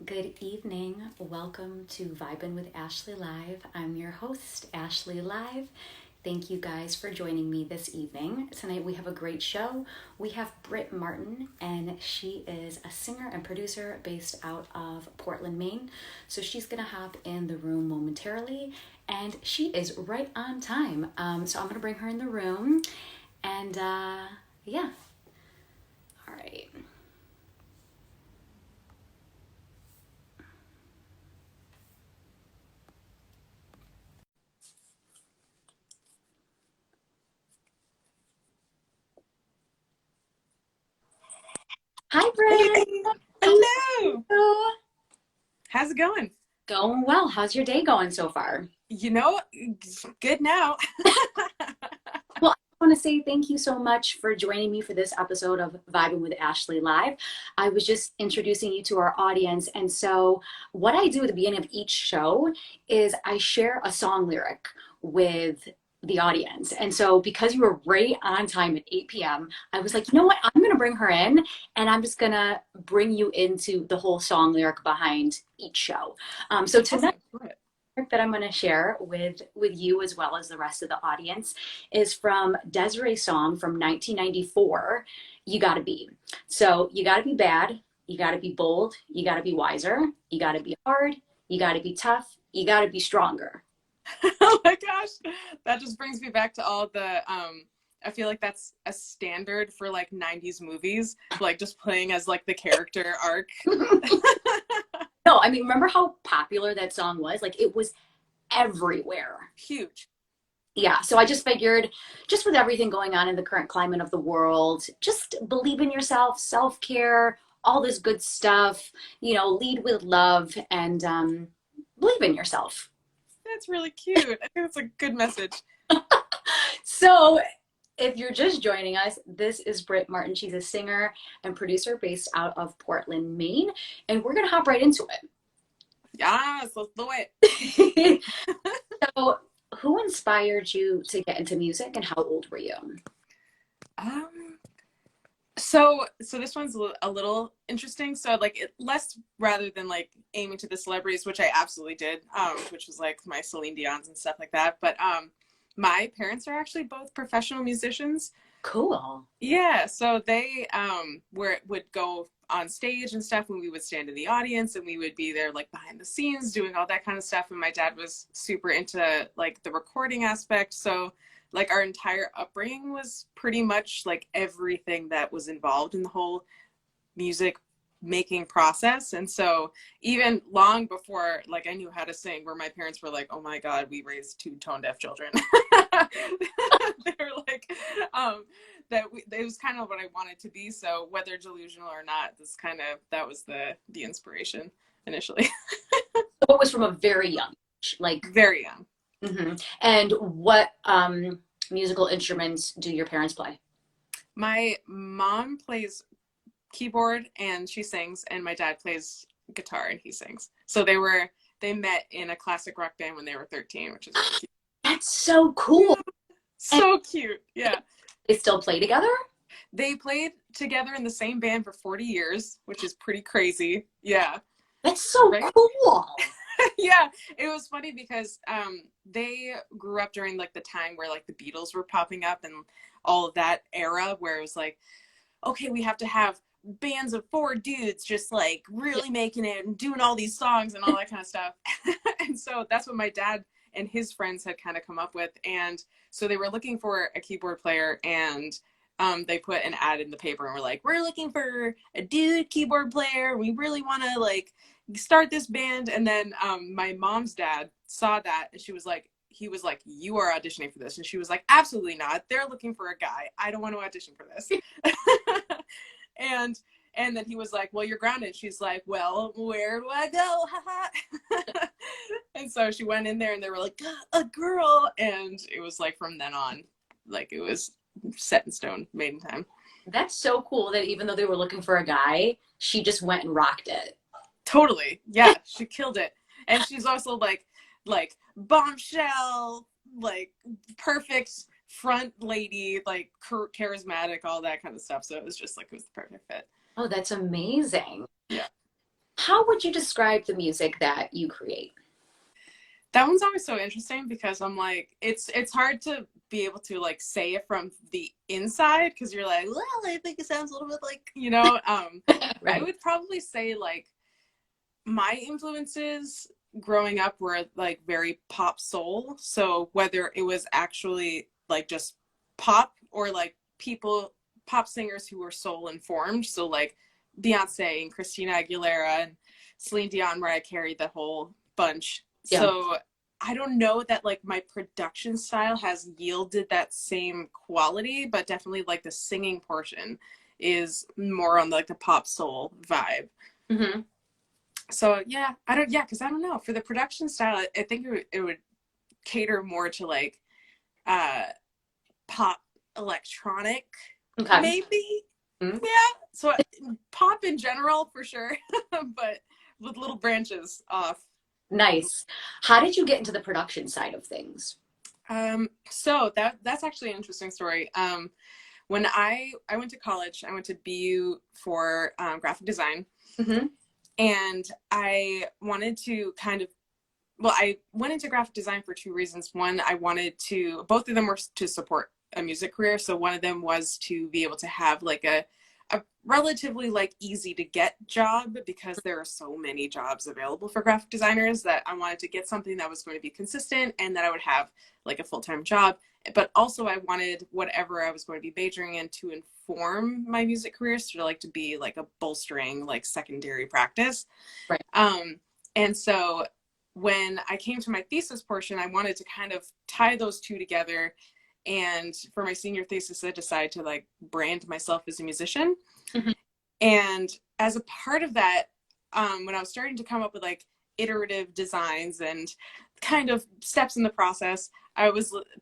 Good evening. Welcome to Vibin with Ashley Live. I'm your host, Ashley Live. Thank you guys for joining me this evening. Tonight we have a great show. We have Brit Martin, and she is a singer and producer based out of Portland, Maine. So she's gonna hop in the room momentarily, and she is right on time. So I'm gonna bring her in the room, and yeah. All right. Hi, Brit. Hey, hello. Hello. How's it going? Going well. How's your day going so far? You know, good now. Well, I want to say thank you so much for joining me for this episode of Vibing with Ashley Live. I was just introducing you to our audience. And so, what I do at the beginning of each show is I share a song lyric with the audience. And so, because you were right on time at 8 p.m., I was like, you know what? I'm going to bring her in and I'm just going to bring you into the whole song lyric behind each show. So, tonight, Awesome. Good. that I'm going to share with you as well as the rest of the audience is from Desiree's song from 1994, You Gotta Be. So you gotta be bad, you gotta be bold, you gotta be wiser, you gotta be hard, you gotta be tough, you gotta be stronger. Oh my gosh. That just brings me back to all the I feel like that's a standard for like 90s movies, like just playing as like the character arc. No, I mean, remember how popular that song was? Like it was everywhere. Huge. Yeah, so I just figured, just with everything going on in the current climate of the world, just believe in yourself, self care, all this good stuff, lead with love and believe in yourself. That's really cute. I think that's a good message. So, if you're just joining us, this is Brit Martin. She's a singer and producer based out of Portland, Maine, and we're going to hop right into Yes, let's do it. it. So, who inspired you to get into music and how old were you? Um, so this one's a little interesting. So like less rather than like aiming to the celebrities, which I absolutely did, which was like my Celine Dion's and stuff like that. But my parents are actually both professional musicians. Cool. Yeah, so they would go on stage and stuff when we would stand in the audience and we would be there like behind the scenes doing all that kind of stuff. And my dad was super into like the recording aspect. So like our entire upbringing was pretty much like everything that was involved in the whole music making process. And so even long before like I knew how to sing, where my parents were like, oh my God, we raised two tone deaf children. They were like, it was kind of what I wanted to be. So whether delusional or not, that was the inspiration initially. So it was from a very young age, like, Very young. And what musical instruments do your parents play? My mom plays keyboard and she sings, and my dad plays guitar and he sings. So they met in a classic rock band when they were 13, which is really cute. That's so cool. So cute. Yeah. They still play together? They played together in the same band for 40 years, which is pretty crazy. Yeah. That's so Right? cool. Yeah, it was funny because they grew up during like the time where like the Beatles were popping up and all of that era where it was like, okay, we have to have bands of four dudes just like really making it and doing all these songs and all that kind of stuff. And so that's what my dad and his friends had kind of come up with. And so they were looking for a keyboard player, and they put an ad in the paper and were like, we're looking for a dude keyboard player. We really want to like start this band. And then my mom's dad saw that and he was like, you are auditioning for this. And she was like, absolutely not. They're looking for a guy. I don't want to audition for this. And then he was like, well, you're grounded. She's like, well, where do I go? And so she went in there and they were like, a girl. And it was like from then on, like it was set in stone, made in time. That's so cool that even though they were looking for a guy, she just went and rocked it. Totally. Yeah, she killed it. And she's also like bombshell, like perfect front lady, like charismatic, all that kind of stuff. So it was just like it was the perfect fit. Oh, that's amazing. Yeah. How would you describe the music that you create? That one's always so interesting because I'm like, it's hard to be able to like say it from the inside because you're like, well, I think it sounds a little bit like, I Right. would probably say like my influences growing up were like very pop soul. So whether it was actually like just pop or like pop singers who were soul informed. So like Beyonce and Christina Aguilera and Celine Dion, Mariah Carey, the whole bunch. Yeah. So I don't know that like my production style has yielded that same quality, but definitely like the singing portion is more on like the pop soul vibe. Mm-hmm. So yeah, because I don't know for the production style. I think it would cater more to like uh pop electronic, Okay. maybe. Mm-hmm. Yeah, so pop in general for sure, but with little branches off. Nice. How did you get into the production side of things? So that's actually an interesting story. When I went to college, I went to BU for graphic design, Mm-hmm. and I wanted to I went into graphic design for two reasons. One, both of them were to support a music career. So one of them was to be able to have like a relatively like easy to get job because there are so many jobs available for graphic designers that I wanted to get something that was going to be consistent and that I would have like a full-time job. But also I wanted whatever I was going to be majoring in to inform my music career. So like to be like a bolstering like secondary practice. Right. And so when I came to my thesis portion, I wanted to kind of tie those two together. And for my senior thesis, I decided to like brand myself as a musician. Mm-hmm. And as a part of that, when I was starting to come up with like iterative designs and kind of steps in the process,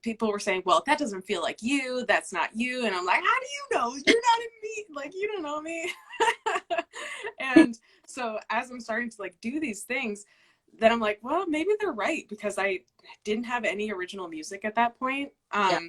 people were saying, well, that doesn't feel like you, that's not you. And I'm like, how do you know? You're not in me. Like, you don't know me. And so as I'm starting to like do these things, then I'm like, well, maybe they're right because I didn't have any original music at that point. Yeah.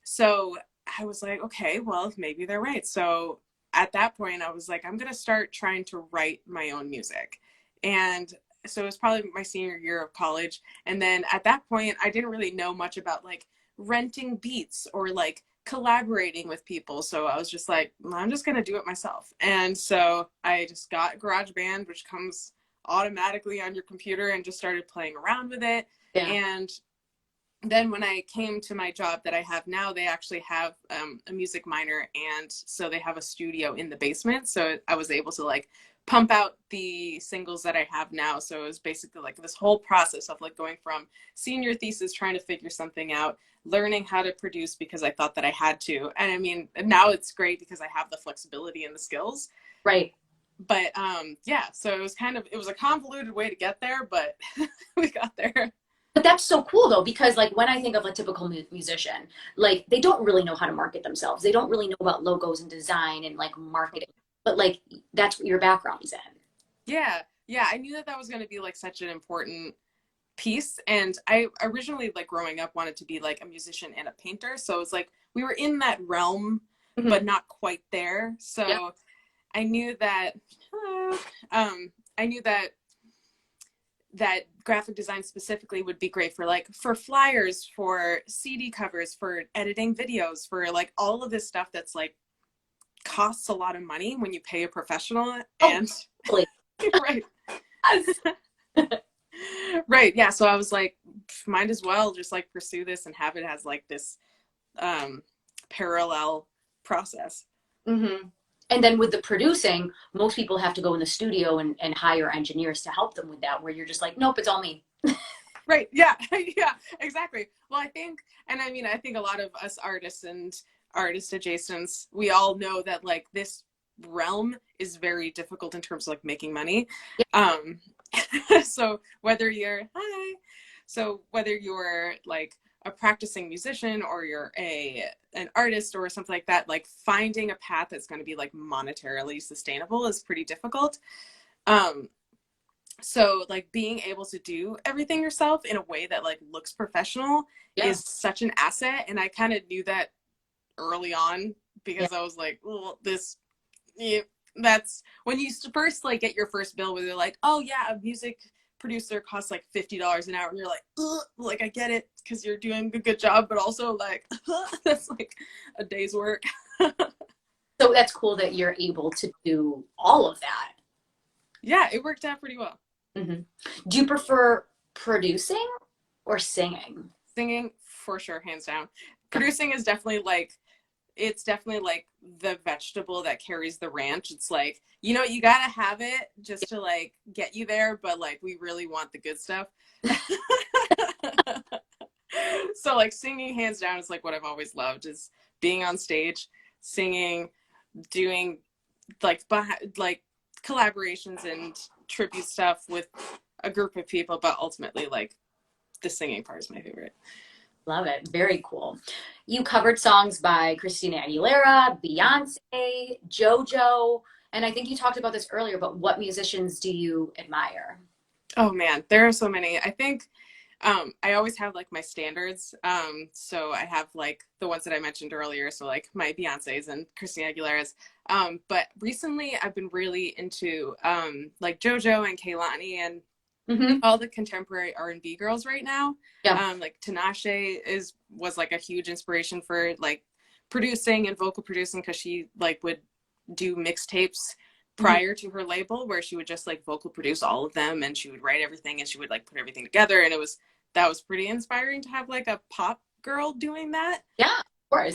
So I was like, okay, well, maybe they're right. So at that point, I was like, I'm going to start trying to write my own music. And so it was probably my senior year of college. And then at that point, I didn't really know much about like renting beats or like collaborating with people. So I was just like, well, I'm just going to do it myself. And so I just got GarageBand, which comes automatically on your computer, and just started playing around with it. Yeah. And then when I came to my job that I have now, they actually have a music minor, and so they have a studio in the basement. So I was able to like pump out the singles that I have now. So it was basically like this whole process of like going from senior thesis, trying to figure something out, learning how to produce because I thought that I had to. And I mean, now it's great because I have the flexibility and the skills. Right. But yeah, so it was a convoluted way to get there, but we got there. But that's so cool though, because like when I think of a typical musician, like they don't really know how to market themselves. They don't really know about logos and design and like marketing. But like that's what your background is in. Yeah, yeah, I knew that that was going to be like such an important piece, and I originally like growing up wanted to be like a musician and a painter. So it's like we were in that realm, Mm-hmm. but not quite there. So Yeah. I knew that I knew that graphic design specifically would be great for like for flyers, for CD covers, for editing videos, for like all of this stuff that's like costs a lot of money when you pay a professional. Oh, And totally. right. Right, yeah, so I was like, might as well just like pursue this and have it as like this parallel process. Mm-hmm. And then with the producing, most people have to go in the studio and hire engineers to help them with that, where you're just like, nope, it's all me. Right, yeah. Yeah, exactly. Well, I think, and I mean, I think a lot of us artists and artist adjacents, we all know that like this realm is very difficult in terms of like making money. um so whether you're like a practicing musician or you're an artist or something like that, like finding a path that's going to be like monetarily sustainable is pretty difficult. So like being able to do everything yourself in a way that like looks professional Yeah. is such an asset, and I kind of knew that early on because Yeah. I was like, well, this, yeah, That's when you first like get your first bill where they're like, oh yeah, a music producer costs like $50 an hour, and you're like, ugh, like I get it because you're doing a good job, but also like that's like a day's work. So that's cool that you're able to do all of that. Yeah, it worked out pretty well. Mm-hmm. Do you prefer producing or singing? Singing for sure, hands down. Producing is definitely like, it's definitely like the vegetable that carries the ranch. It's like, you know, you gotta have it just to like get you there, but like we really want the good stuff. So like singing hands down is like what I've always loved, is being on stage, singing, doing like like collaborations and tribute stuff with a group of people, but ultimately like the singing part is my favorite. Love it. Very cool. You covered songs by Christina Aguilera, Beyonce, JoJo, and I think you talked about this earlier, but what musicians do you admire? Oh man, there are so many. I think I always have like my standards. So I have like the ones that I mentioned earlier. So like my Beyonce's and Christina Aguilera's. But recently I've been really into like JoJo and Kehlani and all the contemporary R&B girls right now. Yeah. Like Tinashe was like a huge inspiration for like producing and vocal producing, because she like would do mixtapes prior to her label where she would just like vocal produce all of them, and she would write everything and she would like put everything together, and that was pretty inspiring to have like a pop girl doing that. Yeah, of course.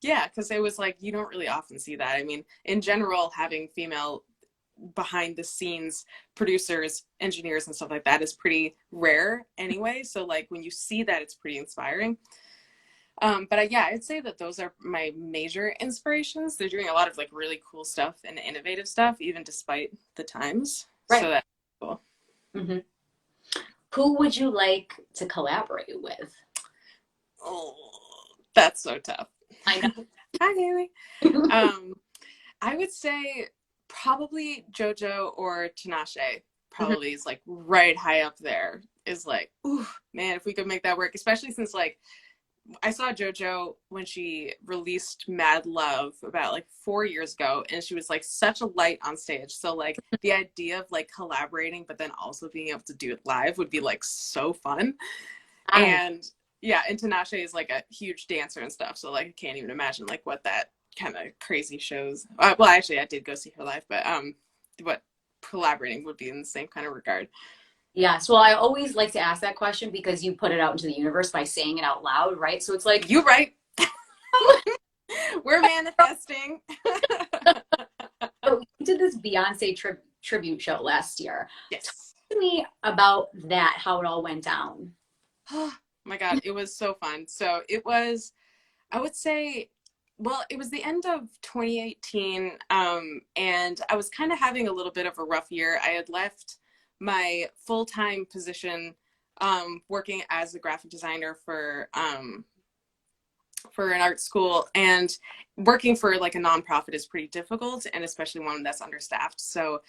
Yeah, because it was like, you don't really often see that. I mean, in general, having female behind the scenes producers, engineers and stuff like that is pretty rare anyway, so like when you see that, it's pretty inspiring. But yeah, I'd say that those are my major inspirations. They're doing a lot of like really cool stuff and innovative stuff, even despite the times. Right. So that's cool. Mm-hmm. Who would you like to collaborate with? Oh, that's so tough. I know. Hi, Haley. I would say probably JoJo or Tinashe probably is like right high up there. Is like, ooh, man, if we could make that work, especially since like I saw JoJo when she released Mad Love about like 4 years ago, and she was like such a light on stage. So like the idea of like collaborating, but then also being able to do it live would be like so fun. And yeah, and Tinashe is like a huge dancer and stuff. So like I can't even imagine like what that kind of crazy shows. Well, actually I did go see her live, but what collaborating would be in the same kind of regard. Yes. Well, I always like to ask that question because you put it out into the universe by saying it out loud, right? So it's like, you're right. We're manifesting. So we did this Beyonce tribute show last year. Yes. Talk to me about that, how it all went down. Oh my God, it was so fun. So it was, I would say, well, it was the end of 2018, and I was kind of having a little bit of a rough year. I had left my full-time position working as a graphic designer for an art school, and working for like a nonprofit is pretty difficult, and especially one that's understaffed. So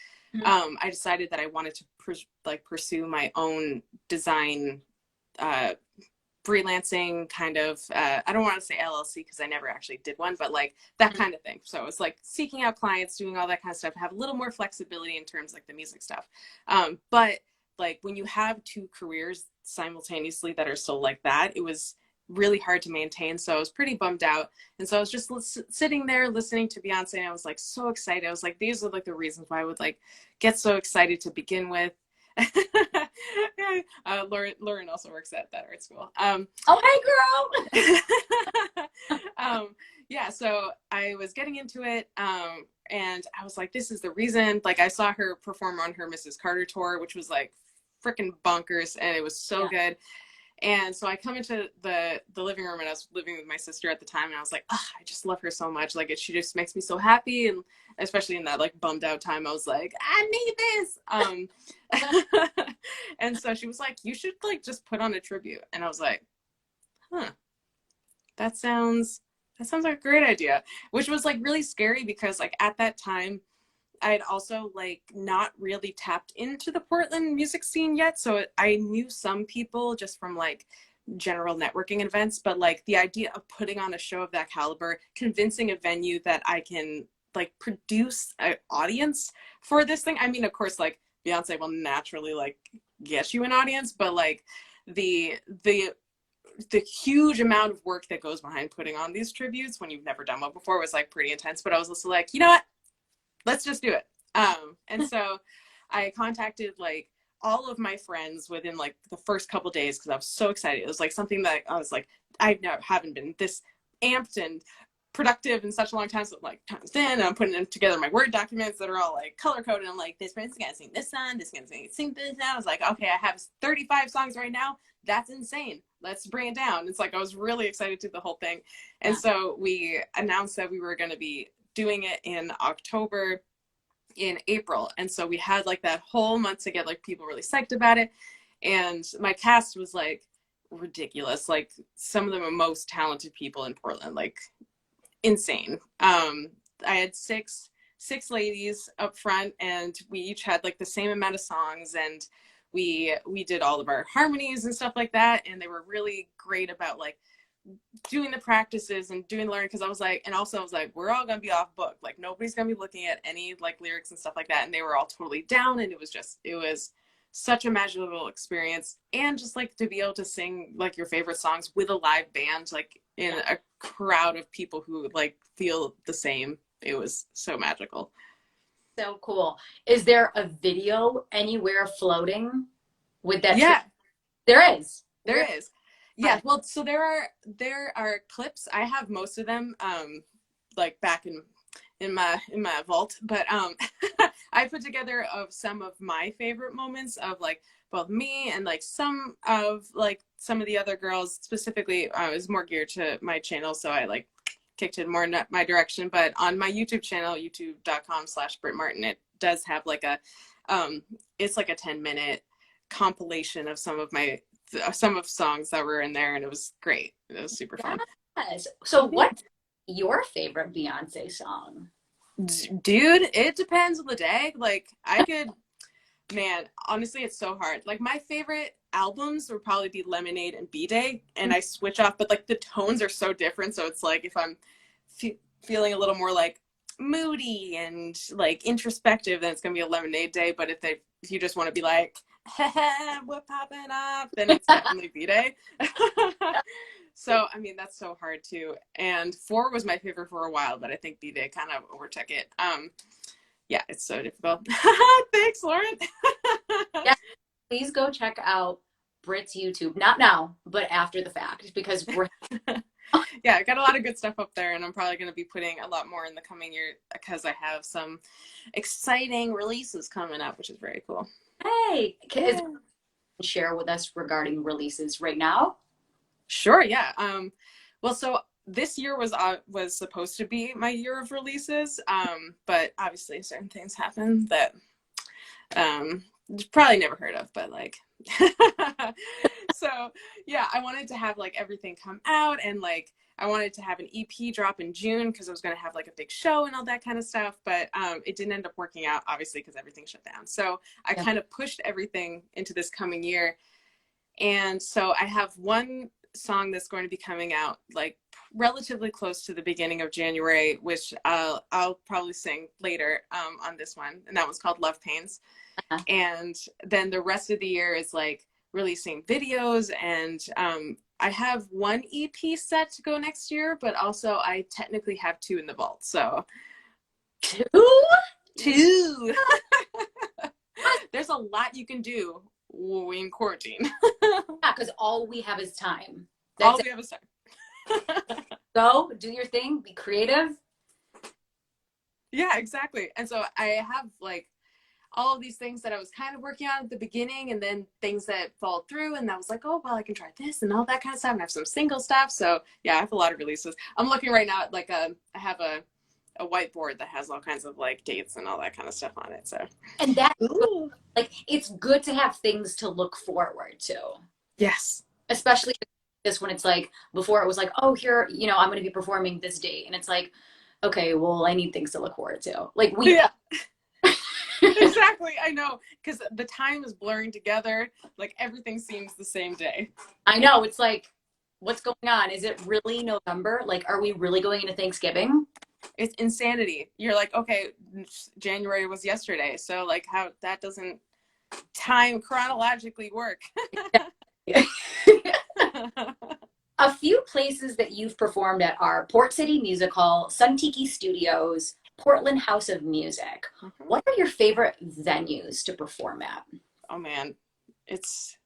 I decided that I wanted to pursue my own design freelancing kind of, I don't want to say LLC because I never actually did one, but like that kind of thing. So it's like seeking out clients, doing all that kind of stuff, have a little more flexibility in terms like the music stuff. But like when you have two careers simultaneously that are still like that, it was really hard to maintain. So I was pretty bummed out. And so I was just sitting there listening to Beyonce, and I was like so excited. I was like, these are like the reasons why I would like get so excited to begin with. Lauren also works at that art school. Oh, hey, girl. Yeah, so I was getting into it, and I was like, this is the reason. Like I saw her perform on her Mrs. Carter tour, which was like freaking bonkers, and it was so good. And so I come into the living room, and I was living with my sister at the time, and I was like, oh, I just love her so much. Like she just makes me so happy. And especially in that like bummed out time, I was like, I need this. And so she was like, you should like just put on a tribute. And I was like, huh, that sounds like a great idea, which was like really scary because like at that time I had also like not really tapped into the Portland music scene yet. So I knew some people just from like general networking events, but like the idea of putting on a show of that caliber, convincing a venue that I can like produce an audience for this thing. I mean, of course, like Beyonce will naturally like get you an audience, but like the huge amount of work that goes behind putting on these tributes when you've never done one before was like pretty intense. But I was also like, you know what, let's just do it. And so I contacted like all of my friends within like the first couple days because I was so excited. It was like something that I was like, haven't been this amped and productive in such a long time. So like times in, and I'm putting together my Word documents that are all like color coded. I'm like, this person's gonna sing this song, this one's gonna sing this now. I was like, okay, I have 35 songs right now. That's insane. Let's bring it down. It's like I was really excited to do the whole thing. And so we announced that we were going to be doing it in October, in April. And so we had like that whole month to get like people really psyched about it. And my cast was like ridiculous. Like some of the most talented people in Portland, like insane. I had six ladies up front, and we each had like the same amount of songs, and we did all of our harmonies and stuff like that. And they were really great about like doing the practices and doing the learning. Cause I was like, and also I was like, we're all going to be off book. Like nobody's going to be looking at any like lyrics and stuff like that. And they were all totally down. And it was such a magical experience. And just like to be able to sing like your favorite songs with a live band, like in a crowd of people who like feel the same. It was so magical. So cool. Is there a video anywhere floating with that? Yeah, there is. There is. Yeah. Well, so there are clips. I have most of them, like back in my vault, but I put together of some of my favorite moments of like both me and like some of the other girls. Specifically, I was more geared to my channel, so I like kicked it more in my direction. But on my YouTube channel, youtube.com/Brent Martin, it does have like it's like a 10-minute compilation of some of songs that were in there, and it was great. It was super fun. Yes. So what's your favorite Beyonce song? Dude, it depends on the day. Like man, honestly, it's so hard. Like my favorite albums would probably be Lemonade and B-Day, and I switch off, but like the tones are so different. So it's like if I'm feeling a little more like moody and like introspective, then it's gonna be a Lemonade Day. But if you just want to be like, we're popping off, then it's definitely B-Day. So I mean, that's so hard too. And 4 was my favorite for a while, but I think B-Day kind of overtook it. Yeah, it's so difficult. Thanks, Lauren. Yeah, please go check out Brit's YouTube. Not now, but after the fact, because yeah, I got a lot of good stuff up there, and I'm probably going to be putting a lot more in the coming year because I have some exciting releases coming up, which is very cool. Hey, can you share with us regarding releases right now? Sure, yeah. Well, so this year was supposed to be my year of releases, but obviously certain things happened that probably never heard of, but like so yeah, I wanted to have like everything come out, and like I wanted to have an EP drop in June because I was going to have like a big show and all that kind of stuff, but it didn't end up working out, obviously, because everything shut down. So I kind of pushed everything into this coming year. And so I have one song that's going to be coming out like relatively close to the beginning of January, which I'll probably sing later on this one, and that one's called Love Pains. And then the rest of the year is like releasing videos, and I have one EP set to go next year, but also I technically have 2 in the vault. So two. There's a lot you can do in quarantine. Yeah, because all we have is time. All we have is time. Go do your thing, be creative. Yeah, exactly. And so I have like all of these things that I was kind of working on at the beginning, and then things that fall through, and I was like, oh, well, I can try this and all that kind of stuff, and I have some single stuff. So yeah, I have a lot of releases. I'm looking right now at like I have a whiteboard that has all kinds of like dates and all that kind of stuff on it. So and that like it's good to have things to look forward to. Yes, especially this when it's like before it was like, oh, here, I'm going to be performing this date, and it's like, okay, well, I need things to look forward to. Like yeah. Exactly. I know, because the time is blurring together. Like everything seems the same day. I know. It's like, what's going on? Is it really November? Like, are we really going into Thanksgiving? It's insanity. You're like, okay, January was yesterday, so like how that doesn't time chronologically work. A few places that you've performed at are Port City Music Hall, Suntiki Studios, Portland House of Music. What are your favorite venues to perform at? Oh man, it's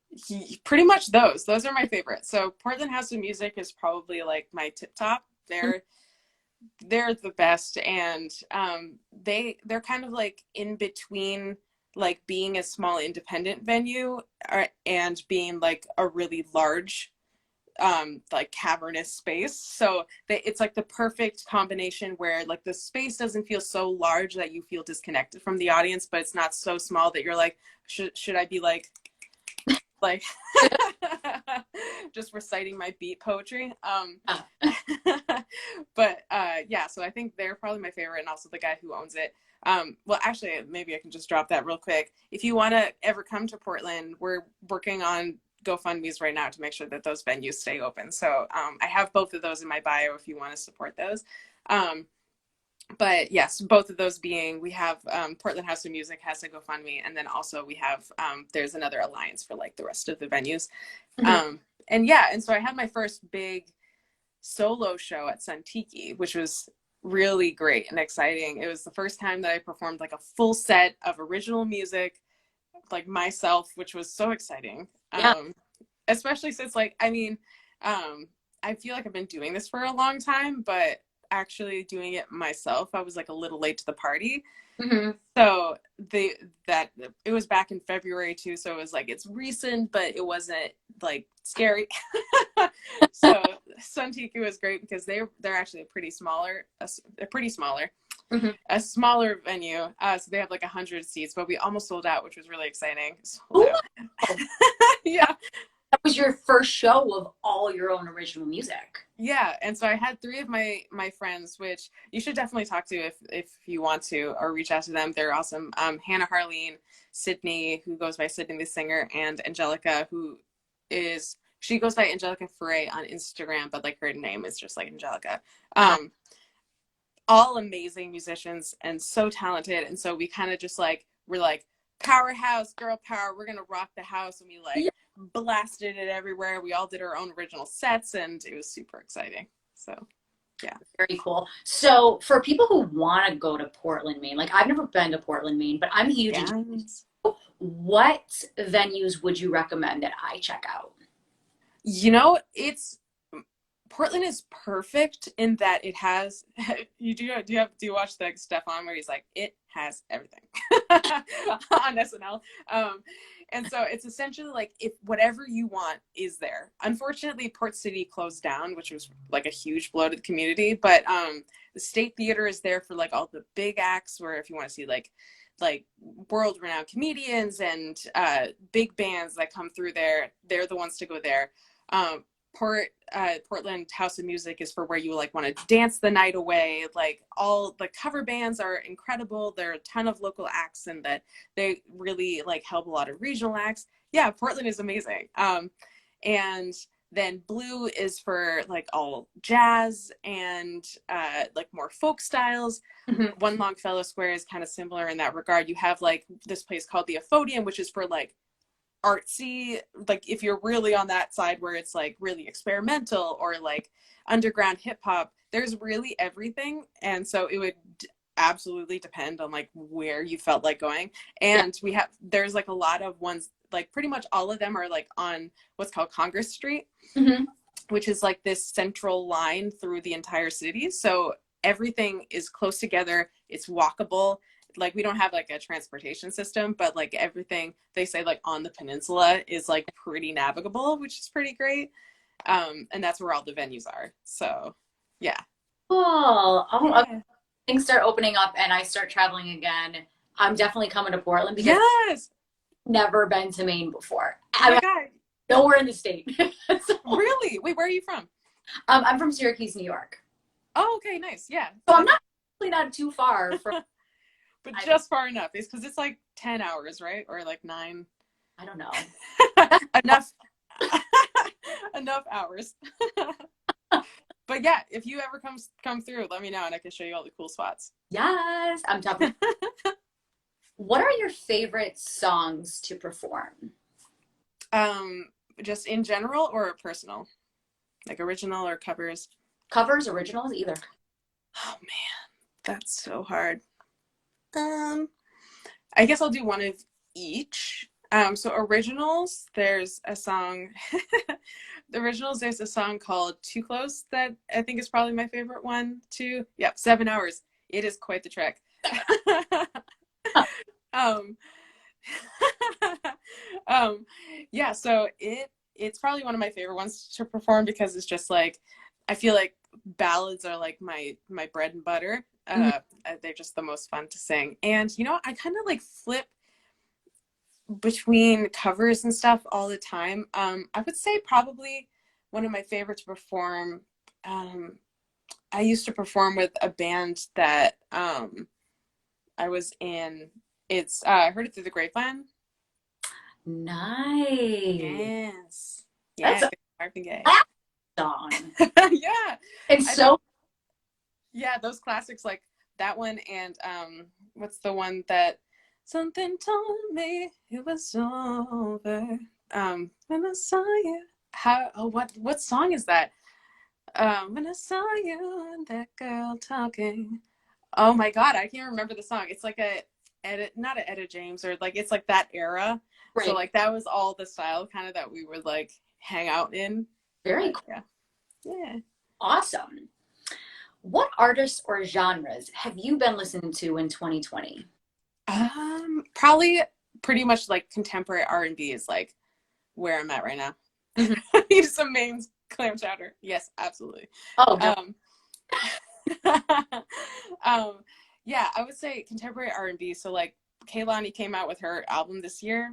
pretty much those. Those are my favorites. So Portland House of Music is probably like my tip top. They're the best, and they're kind of like in between like being a small independent venue and being like a really large like cavernous space. So it's like the perfect combination where like the space doesn't feel so large that you feel disconnected from the audience, but it's not so small that you're like, should I be like just reciting my beat poetry. But yeah, so I think they're probably my favorite, and also the guy who owns it. Well, actually, maybe I can just drop that real quick. If you want to ever come to Portland, we're working on GoFundMe's right now to make sure that those venues stay open. So I have both of those in my bio if you want to support those. But yes, both of those being, we have Portland House of Music has a GoFundMe, and then also we have there's another alliance for like the rest of the venues. And yeah, and so I had my first big solo show at Suntiki, which was really great and exciting. It was the first time that I performed like a full set of original music, like myself, which was so exciting. Yeah. Especially since like, I mean, I feel like I've been doing this for a long time, but actually doing it myself, I was like a little late to the party. So it was back in February too, so it was like it's recent, but it wasn't like scary. So Suntiki was great because they're actually a smaller venue. So they have like 100 seats, but we almost sold out, which was really exciting. Yeah. That was your first show of all your own original music. Yeah, and so I had 3 of my friends, which you should definitely talk to if you want to, or reach out to them. They're awesome. Hannah Harleen, Sydney, who goes by Sydney the singer, and Angelica, she goes by Angelica Foray on Instagram, but like her name is just like Angelica. All amazing musicians and so talented, and so we kind of just like we're like powerhouse, girl power. We're gonna rock the house, and we like blasted it everywhere. We all did our own original sets, and it was super exciting. So yeah, very cool. So for people who want to go to Portland, Maine, like I've never been to Portland, Maine, but I'm huge into what venues would you recommend that I check out? You know, Portland is perfect in that it has do you watch the Stefan where he's like, it has everything on SNL. And so it's essentially like if whatever you want is there. Unfortunately, Port City closed down, which was like a huge blow to the community. But the State Theater is there for like all the big acts, where if you want to see like world-renowned comedians and big bands that come through there, they're the ones to go there. Portland House of Music is for where you like want to dance the night away. Like all the cover bands are incredible. There are a ton of local acts, and that they really like help a lot of regional acts. Yeah, Portland is amazing. And then Blue is for like all jazz and like more folk styles. One Longfellow Square is kind of similar in that regard. You have like this place called the Aphodium, which is for like artsy, like if you're really on that side where it's like really experimental or like underground hip hop. There's really everything, and so it would absolutely depend on like where you felt like going. And there's like a lot of ones, like pretty much all of them are like on what's called Congress Street, which is like this central line through the entire city. So everything is close together. It's walkable. Like we don't have like a transportation system, but like everything they say like on the peninsula is like pretty navigable, which is pretty great. And that's where all the venues are. So yeah. Cool. Okay. Things start opening up and I start traveling again. I'm definitely coming to Portland because I've never been to Maine before. Oh my God. Nowhere in the state. So, really? Wait, where are you from? I'm from Syracuse, New York. Oh, okay, nice. Yeah. So I'm not too far from but just far enough. It's because it's like 10 hours, right? Or like 9. I don't know. enough hours. But yeah, if you ever come through, let me know and I can show you all the cool spots. Yes, I'm talking. What are your favorite songs to perform? Just in general or personal? Like original or covers? Covers, originals, either. Oh man, that's so hard. I guess I'll do one of each. So originals, there's a song. The originals, there's a song called "Too Close" that I think is probably my favorite one too. Yep, 7 hours. It is quite the trek. um, yeah, so it's probably one of my favorite ones to perform because it's just like I feel like ballads are like my bread and butter. They're just the most fun to sing. And you know, I kind of like flip between covers and stuff all the time. I would say probably one of my favorite to perform. I used to perform with a band that I was in. It's I heard it through the grapevine. Nice. Yes. That's Yeah. a Marvin Gaye. classic song. Yeah. And so Yeah, those classics like that one and what's the one that something told me it was over. When I saw you. What song is that? When I saw you and that girl talking. Oh my God, I can't remember the song. It's like a edit, not an Etta James or like it's like that era. So right. like that was all the style kind of that we would like hang out in. Very But, cool. yeah. Yeah. Awesome. What artists or genres have you been listening to in 2020? Probably pretty much like contemporary R&B is like where I'm at right now. Mhm. Need some Maine clam chowder. Yes, absolutely. Oh, no. Yeah, I would say contemporary R&B. So like Kehlani came out with her album this year.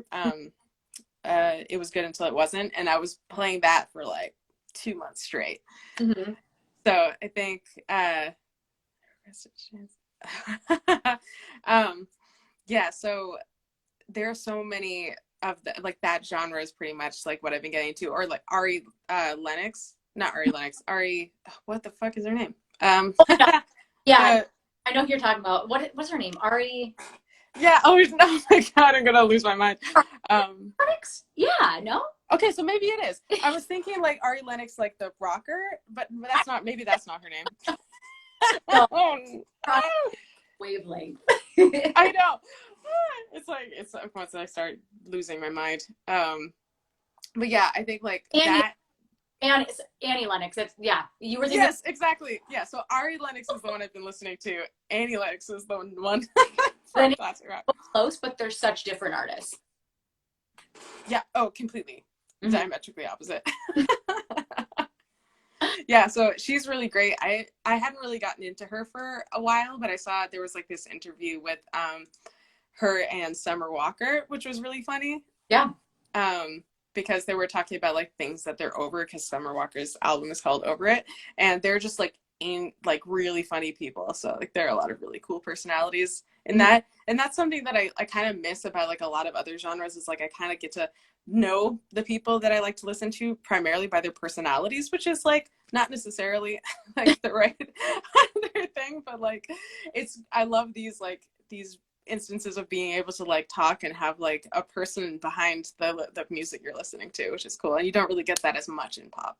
It was good until it wasn't, and I was playing that for like 2 months straight. Mm-hmm. So I think yeah, so there are so many of the like that genre is pretty much like what I've been getting into, or like Ari Lennox, not Ari Lennox, Ari, what the fuck is her name? Oh, yeah. Yeah, The, I know who you're talking about. What's her name? Ari yeah, oh no, my God, I'm gonna lose my mind. Lennox? Yeah, no? Okay, so maybe it is. I was thinking like Ari Lennox, like the rocker, but that's not. Maybe that's not her name. No, Oh, wavelength. I know. It's like it's once I start losing my mind. But yeah, I think like Annie, that. Annie Lennox. It's, yeah, you were thinking. Yes, exactly. Yeah, so Ari Lennox is the one I've been listening to. Annie Lennox is the one from classic rock. Close, but they're such different artists. Yeah. Oh, completely. Mm-hmm. Diametrically opposite. Yeah, so she's really great. I hadn't really gotten into her for a while, but I saw there was like this interview with her and Summer Walker, which was really funny. Yeah. Because they were talking about like things that they're over because Summer Walker's album is called Over It, and they're just like in like really funny people. So like there are a lot of really cool personalities in that, and that's something that I kind of miss about like a lot of other genres is like I kind of get to know the people that I like to listen to primarily by their personalities, which is like not necessarily like the right thing, but like I love these instances of being able to like talk and have like a person behind the music you're listening to, which is cool. And you don't really get that as much in pop.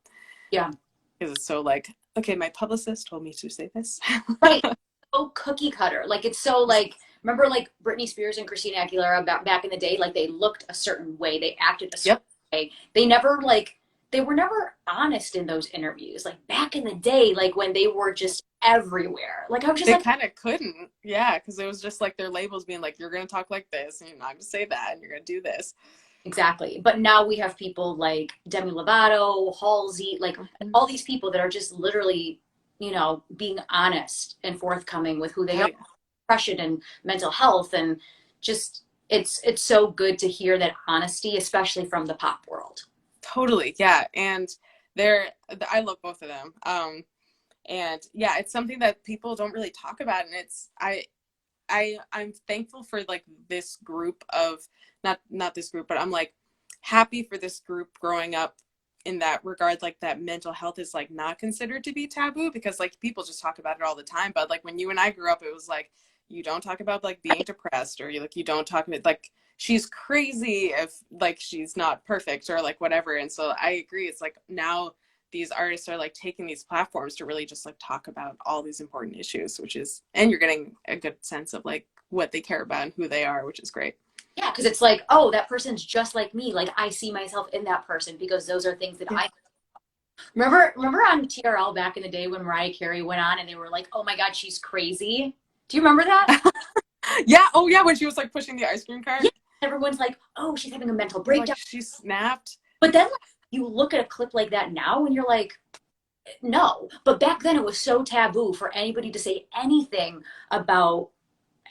Yeah. Because it's so like, okay, my publicist told me to say this. Right. So cookie cutter. Like it's so like remember like Britney Spears and Christina Aguilera back in the day, like they looked a certain way, they acted a certain way. They were never honest in those interviews. Like back in the day, like when they were just everywhere. Like I was just they like kind of couldn't. Yeah, because it was just like their labels being like, you're gonna talk like this, and you're not gonna say that, and you're gonna do this. exactly. But now we have people like Demi Lovato, Halsey, like all these people that are just literally, you know, being honest and forthcoming with who they are, depression and mental health, and just it's so good to hear that honesty, especially from the pop world. Totally, yeah, and I love both of them. And yeah, it's something that people don't really talk about, and it's I'm thankful for like this group of not this group, but I'm like happy for this group growing up in that regard, like that mental health is like not considered to be taboo, because like people just talk about it all the time. But like when you and I grew up, it was like, you don't talk about like being depressed, or you don't talk about like she's crazy if like she's not perfect or like whatever. And so I agree. It's like now these artists are like taking these platforms to really just like talk about all these important issues, which is, and you're getting a good sense of like what they care about and who they are, which is great. Yeah, because it's like, oh, that person's just like me. Like I see myself in that person because those are things that Yeah. I remember on TRL back in the day when Mariah Carey went on and they were like, oh my God, she's crazy. Do you remember that? Yeah. Oh yeah. When she was like pushing the ice cream cart. Yeah. Everyone's like, oh, she's having a mental Like breakdown. she snapped. But then like, you look at a clip like that now and you're like, no. But back then it was so taboo for anybody to say anything about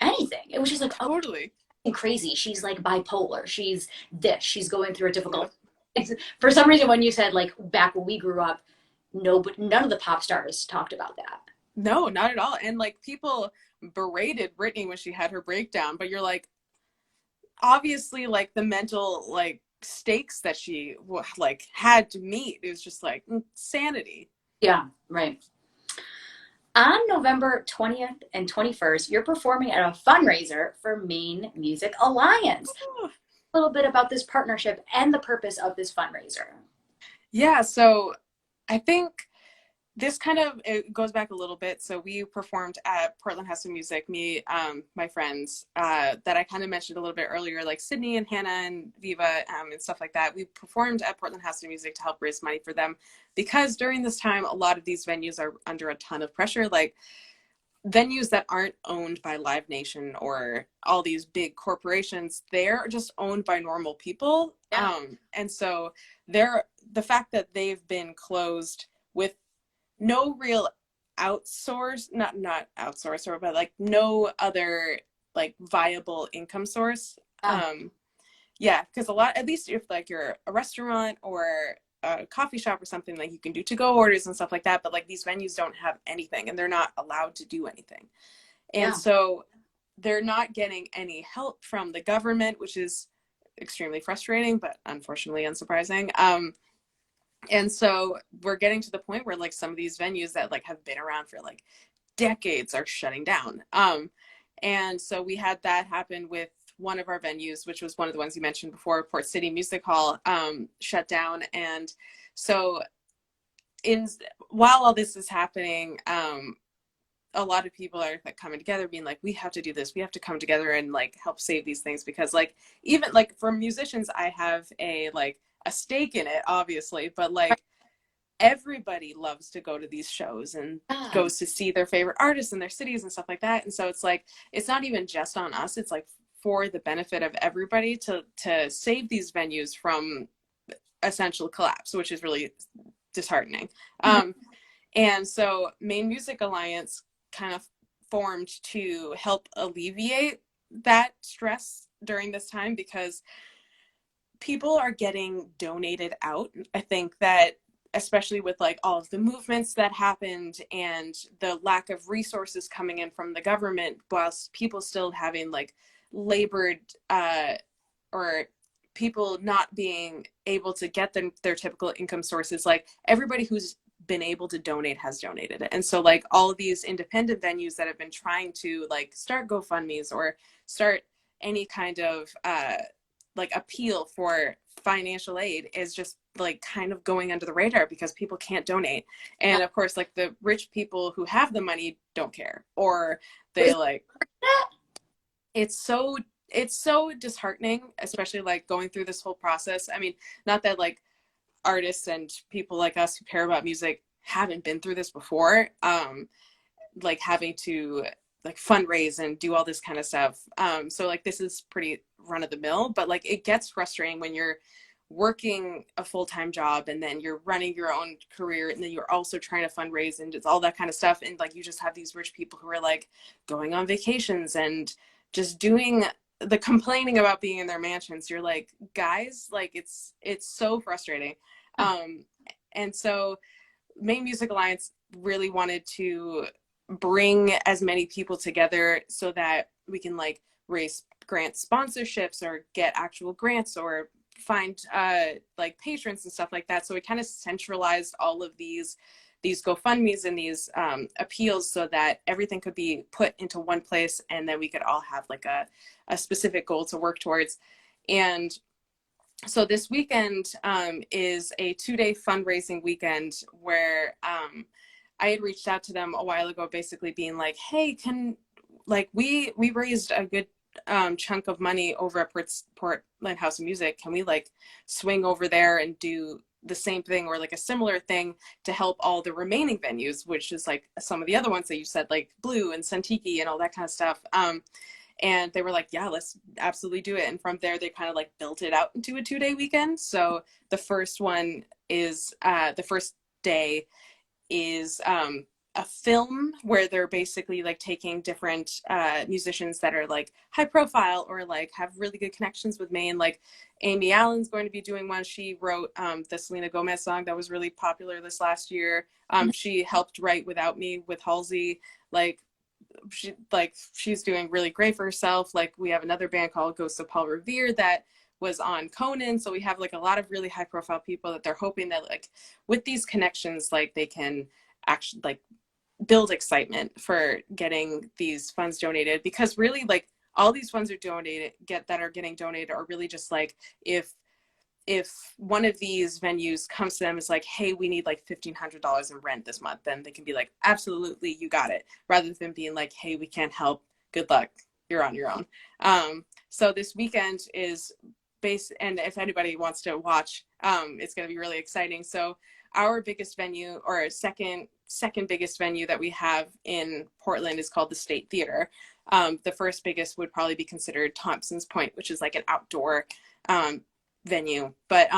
anything. It was just like, oh, Totally. she's crazy. She's like bipolar. She's this. She's going through a Yeah. difficult. For some reason, when you said like back when we grew up, no, but none of the pop stars talked about that. No, not at all. And like people berated Britney when she had her breakdown, but you're like, obviously like the mental like stakes that she like had to meet, it was just like insanity. Yeah, right. On November 20th and 21st, you're performing at a fundraiser for Maine Music Alliance. Oh. A little bit about this partnership and the purpose of this fundraiser. Yeah, so I think this kind of, it goes back a little bit. So we performed at Portland House of Music, me, my friends that I kind of mentioned a little bit earlier, like Sydney and Hannah and Viva and stuff like that. We performed at Portland House of Music to help raise money for them, because during this time, a lot of these venues are under a ton of pressure. Like venues that aren't owned by Live Nation or all these big corporations, they're just owned by normal people. Yeah. And so the fact that they've been closed with no real outsource, not outsourcer, but like no other like viable income source. Yeah, because a lot, at least if like you're a restaurant or a coffee shop or something, like you can do to-go orders and stuff like that, but like these venues don't have anything and they're not allowed to do anything. And so they're not getting any help from the government, which is extremely frustrating, but unfortunately unsurprising. And so we're getting to the point where like some of these venues that like have been around for like decades are shutting down. And so we had that happen with one of our venues, which was one of the ones you mentioned before, Port City Music Hall, shut down. And so while all this is happening, a lot of people are like coming together being like, we have to do this, we have to come together and like help save these things, because like even like for musicians, I have a stake in it, obviously, but like everybody loves to go to these shows and goes to see their favorite artists in their cities and stuff like that. And so it's like, it's not even just on us, it's like for the benefit of everybody to save these venues from essential collapse, which is really disheartening. And so Maine Music Alliance kind of formed to help alleviate that stress during this time, because people are getting donated out. I think that especially with like all of the movements that happened and the lack of resources coming in from the government, whilst people still having like labored or people not being able to get their typical income sources, like everybody who's been able to donate has donated. And so like all of these independent venues that have been trying to like start GoFundMes or start any kind of like appeal for financial aid is just like kind of going under the radar because people can't donate. And of course, like the rich people who have the money don't care, or they like, it's so disheartening, especially like going through this whole process. I mean, not that like artists and people like us who care about music haven't been through this before, like having to like fundraise and do all this kind of stuff. So like this is pretty run of the mill, but like it gets frustrating when you're working a full-time job and then you're running your own career and then you're also trying to fundraise and it's all that kind of stuff. And like you just have these rich people who are like going on vacations and just doing the complaining about being in their mansions. You're like, guys, like it's so frustrating. And so Maine Music Alliance really wanted to bring as many people together so that we can like raise grant sponsorships or get actual grants or find like patrons and stuff like that. So we kind of centralized all of these GoFundMes and these appeals so that everything could be put into one place, and then we could all have like a specific goal to work towards. And so this weekend is a 2-day fundraising weekend where I had reached out to them a while ago, basically being like, hey, we raised a good chunk of money over at Portland House of Music. Can we like swing over there and do the same thing or like a similar thing to help all the remaining venues, which is like some of the other ones that you said, like Blue and Santiki and all that kind of stuff. And they were like, yeah, let's absolutely do it. And from there, they kind of like built it out into a 2-day weekend. So the first one is, the first day is a film where they're basically like taking different musicians that are like high profile or like have really good connections with Maine. Like Amy Allen's going to be doing one. She wrote the Selena Gomez song that was really popular this last year. She helped write Without Me with Halsey. She's doing really great for herself. Like we have another band called Ghosts of Paul Revere that was on Conan. So we have like a lot of really high profile people that they're hoping that like with these connections, like they can actually like build excitement for getting these funds donated, because really like all these funds are getting donated are really just like if one of these venues comes to them is like, hey, we need like $1,500 in rent this month, then they can be like, absolutely, you got it, rather than being like, hey, we can't help, good luck, you're on your own. So this weekend is and if anybody wants to watch, it's going to be really exciting. So our biggest venue, or second biggest venue that we have in Portland, is called the State Theater. The first biggest would probably be considered Thompson's Point, which is like an outdoor venue. But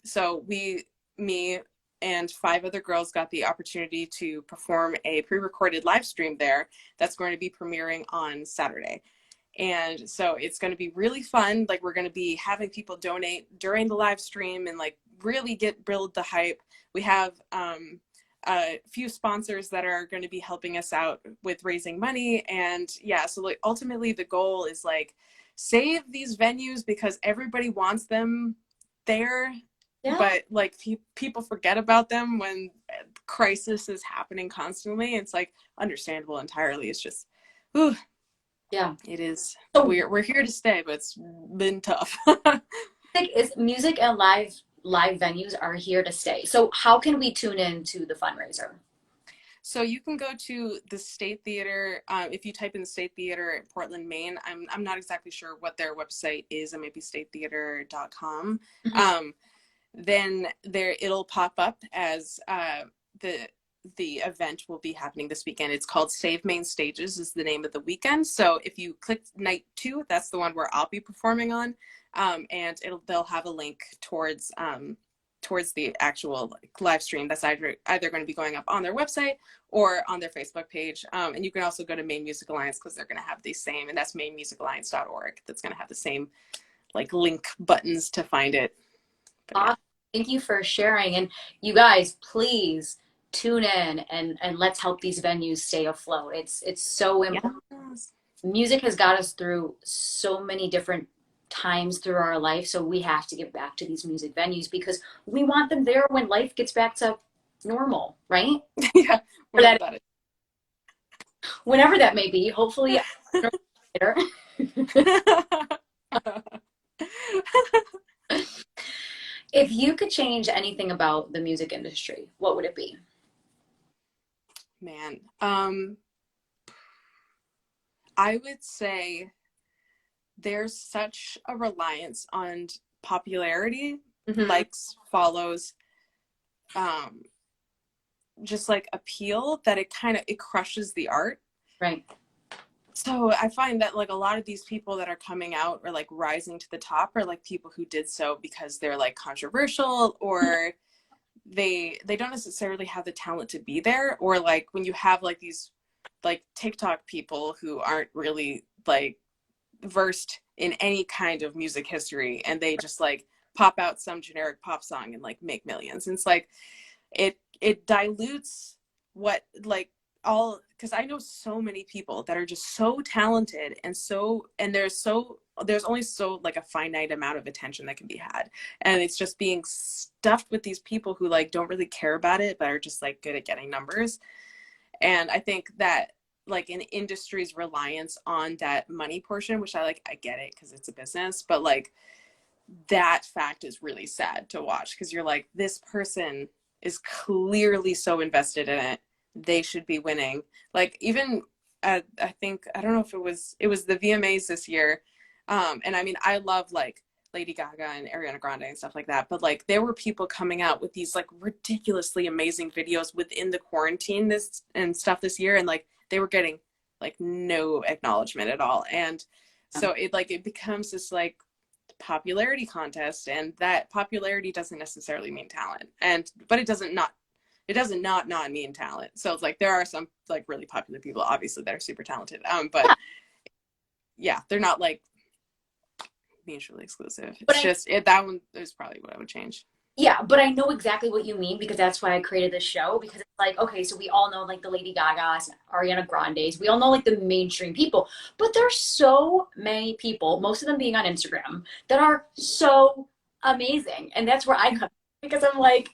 so me and 5 other girls got the opportunity to perform a pre-recorded live stream there that's going to be premiering on Saturday. And so it's going to be really fun. Like we're going to be having people donate during the live stream and like really build the hype. We have a few sponsors that are going to be helping us out with raising money. And yeah, so like ultimately the goal is like save these venues because everybody wants them there. Yeah. But like people forget about them when crisis is happening constantly. It's like understandable entirely. It's just, ooh. Yeah, it is. So we're here to stay, but it's been tough. Music and live venues are here to stay. So how can we tune in to the fundraiser? So you can go to the State Theater. If you type in the State Theater in Portland, Maine, I'm not exactly sure what their website is. It may be statetheater.com. Mm-hmm. Then it'll pop up as the event will be happening this weekend. It's called Save Maine Stages is the name of the weekend. So if you click night 2, that's the one where I'll be performing on. And they'll have a link towards the actual live stream that's either going to be going up on their website or on their Facebook page. And you can also go to Maine Music Alliance because they're going to have the same, and that's mainmusicalliance.org. That's going to have the same like link buttons to find it. Yeah. Thank you for sharing. And you guys, please tune in and let's help these venues stay afloat. It's so important. Yes. Music has got us through so many different times through our life, so we have to give back to these music venues because we want them there when life gets back to normal, right? Yeah, whenever that may be, hopefully later. If you could change anything about the music industry, what would it be? Man, I would say there's such a reliance on popularity, mm-hmm. likes, follows, just like appeal, that it crushes the art. Right. So I find that like a lot of these people that are coming out or like rising to the top are like people who did so because they're like controversial, or they don't necessarily have the talent to be there, or like when you have like these like TikTok people who aren't really like versed in any kind of music history, and they just like pop out some generic pop song and like make millions. And it's like it dilutes what like all, because I know so many people that are just so talented and there's only so like a finite amount of attention that can be had, and it's just being stuffed with these people who like don't really care about it but are just like good at getting numbers. And I think that like an industry's reliance on that money portion, which I get it because it's a business, but like that fact is really sad to watch, because you're like, this person is clearly so invested in it. They should be winning. Like even I think, I don't know if it was the VMAs this year. And I mean, I love like Lady Gaga and Ariana Grande and stuff like that. But like there were people coming out with these like ridiculously amazing videos within the quarantine this and stuff this year. And like they were getting like no acknowledgement at all. And so it becomes this like popularity contest, and that popularity doesn't necessarily mean talent, but it doesn't not mean talent. So it's like there are some like really popular people obviously that are super talented, but yeah, they're not like mutually exclusive. That one is probably what I would change. Yeah, but I know exactly what you mean, because that's why I created this show, because it's like, okay, so we all know like the Lady Gagas, Ariana Grandes, we all know like the mainstream people, but there's so many people, most of them being on Instagram, that are so amazing. And that's where I come in, because I'm like,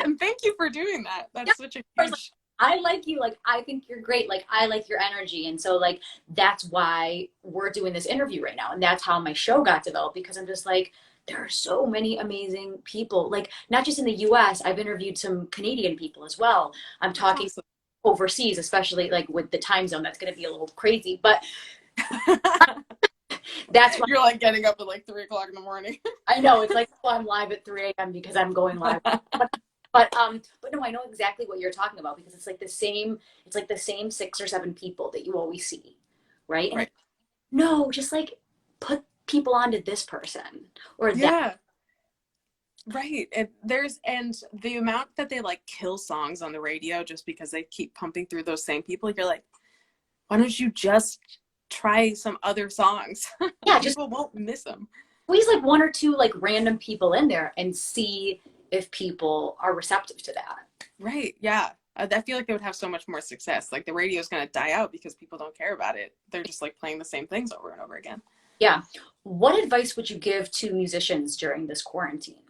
and thank you for doing that. That's such a huge... I like you, like I think you're great, like I like your energy. And so like that's why we're doing this interview right now. And that's how my show got developed, because I'm just like, there are so many amazing people, like not just in the US. I've interviewed some Canadian people as well. I'm talking Awesome. overseas, especially like with the time zone, that's going to be a little crazy, but that's why you're like getting up at like 3 o'clock in the morning. I know it's like, well, I'm live at 3 a.m. because I'm going live. But no, I know exactly what you're talking about, because it's like the same 6 or 7 people that you always see, right? Right. No, just like put people onto this person or that. Yeah. Right. And the amount that they like kill songs on the radio just because they keep pumping through those same people, you're like, why don't you just try some other songs? Yeah, People just won't miss them. squeeze like 1 or 2 like random people in there and see if people are receptive to that. Right. Yeah. I feel like they would have so much more success. Like the radio is going to die out because people don't care about it. They're just like playing the same things over and over again. Yeah. What advice would you give to musicians during this quarantine?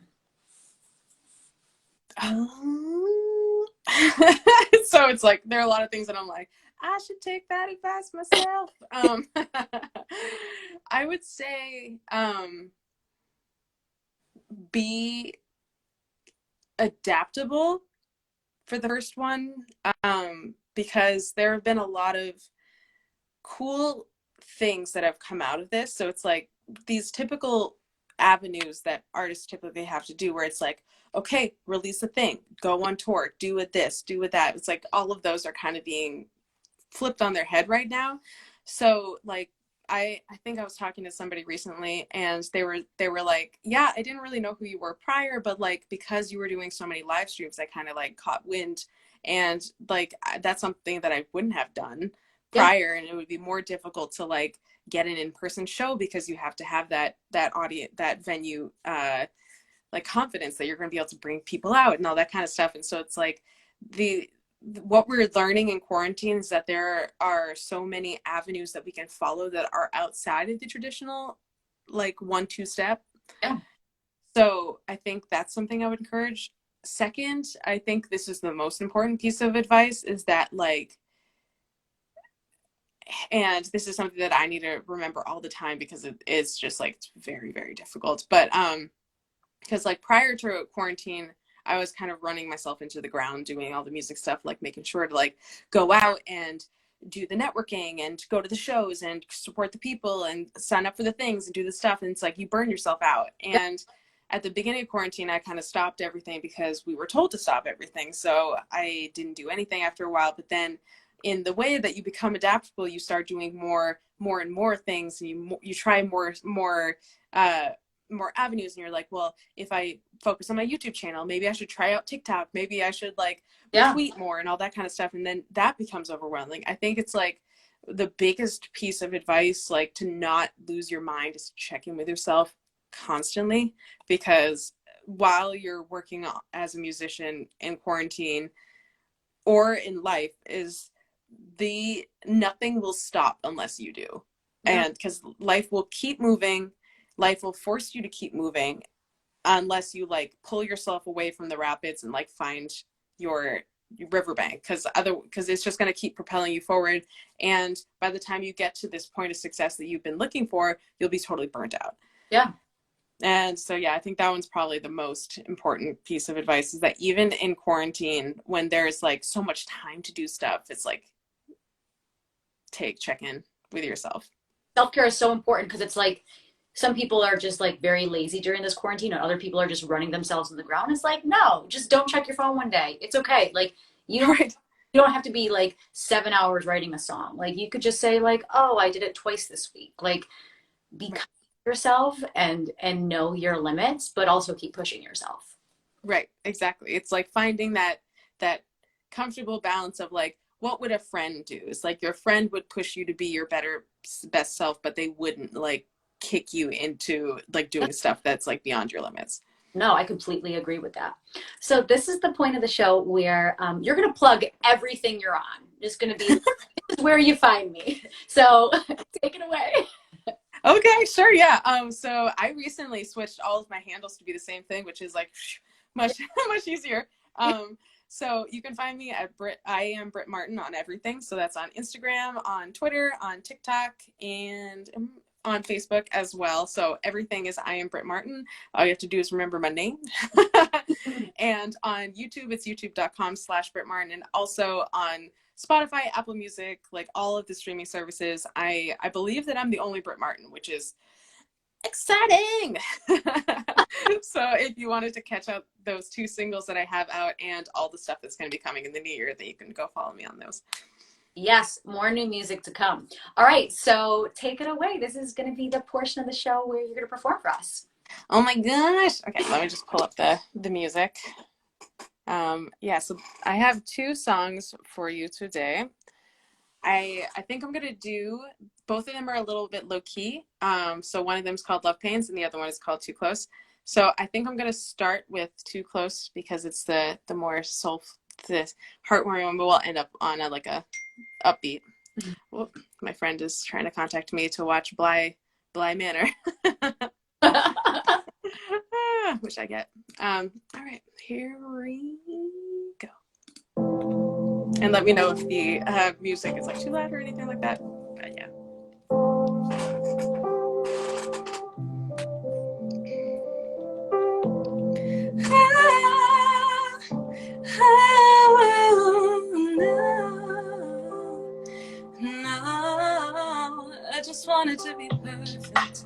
So it's like there are a lot of things that I'm like, I should take that advice myself. I would say be adaptable for the first one, because there have been a lot of cool things that have come out of this. So it's like these typical avenues that artists typically have to do, where it's like, okay, release a thing, go on tour, do it this, do it that. It's like all of those are kind of being flipped on their head right now. So like I think I was talking to somebody recently, and they were like, yeah, I didn't really know who you were prior, but like because you were doing so many live streams, I kind of like caught wind, and like that's something that I wouldn't have done prior. Yeah. And it would be more difficult to like get an in-person show, because you have to have that audience, that venue like confidence that you're going to be able to bring people out and all that kind of stuff. And so it's like what we're learning in quarantine is that there are so many avenues that we can follow that are outside of the traditional like 1-2 step. Yeah. So I think that's something I would encourage. Second, I think this is the most important piece of advice, is that like, and this is something that I need to remember all the time, because it is just like, it's very, very difficult. But because like prior to quarantine, I was kind of running myself into the ground doing all the music stuff, like making sure to like go out and do the networking and go to the shows and support the people and sign up for the things and do the stuff. And it's like you burn yourself out. And at the beginning of quarantine, I kind of stopped everything because we were told to stop everything. So I didn't do anything after a while. But then in the way that you become adaptable, you start doing more and more things, and you try more avenues, and you're like, well, if I focus on my YouTube channel, maybe I should try out TikTok, maybe I should like tweet more and all that kind of stuff. And then that becomes overwhelming. I think it's like the biggest piece of advice, like to not lose your mind, is to check in with yourself constantly, because while you're working as a musician in quarantine or in life, is nothing will stop unless you do. Yeah. And because life will keep moving, life will force you to keep moving unless you like pull yourself away from the rapids and like find your riverbank, because it's just going to keep propelling you forward, and by the time you get to this point of success that you've been looking for, you'll be totally burnt out. Yeah. And so yeah, I think that one's probably the most important piece of advice, is that even in quarantine, when there's like so much time to do stuff, it's like check in with yourself. Self-care is so important because it's like some people are just like very lazy during this quarantine and other people are just running themselves in the ground. It's like, no, just don't check your phone one day. It's okay. Like you don't Right. you don't have to be like 7 hours writing a song. Like you could just say like, oh, I did it twice this week. Like be kind to yourself and know your limits, but also keep pushing yourself. Right, exactly. It's like finding that comfortable balance of like, what would a friend do? It's like your friend would push you to be your best self, but they wouldn't like kick you into like doing stuff that's like beyond your limits. No, I completely agree with that. So this is the point of the show where you're going to plug everything you're on. It's going to be this is where you find me. So take it away. Okay, sure, yeah. So I recently switched all of my handles to be the same thing, which is like much much easier. So you can find me at I am Brit Martin on everything. So that's on Instagram, on Twitter, on TikTok, and on Facebook as well. So everything is I am Brit Martin. All you have to do is remember my name. And on YouTube, it's youtube.com/Brit Martin. And also on Spotify, Apple Music, like all of the streaming services. I believe that I'm the only Brit Martin, which is exciting. So if you wanted to catch up those 2 singles that I have out and all the stuff that's going to be coming in the new year, then you can go follow me on those. Yes, more new music to come. All right, so take it away. This is going to be the portion of the show where you're going to perform for us. Oh my gosh. Okay, let me just pull up the music. Yeah, so I have 2 songs for you today. I think I'm gonna do, both of them are a little bit low key. So one of them is called Love Pains and the other one is called Too Close. So I think I'm gonna start with Too Close because it's the more the heartwarming one, but we'll end up on a upbeat. Well, my friend is trying to contact me to watch Bly Manor. Which I get. All right, here we go. And let me know if the music is like too loud or anything like that. But yeah. No, I just wanted to be perfect,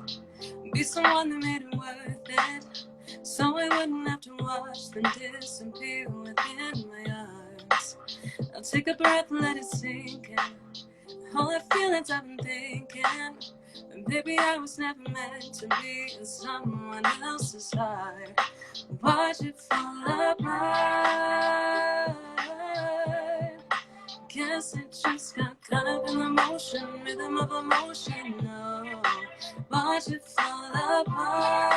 be someone that made it worth it, so I wouldn't have to watch them disappear within my arms. I'll take a breath and let it sink in, all the feelings I've been thinking. And baby, I was never meant to be in someone else's heart. Watch it fall apart. Guess it just got caught up in the motion, rhythm of emotion. No, watch it fall apart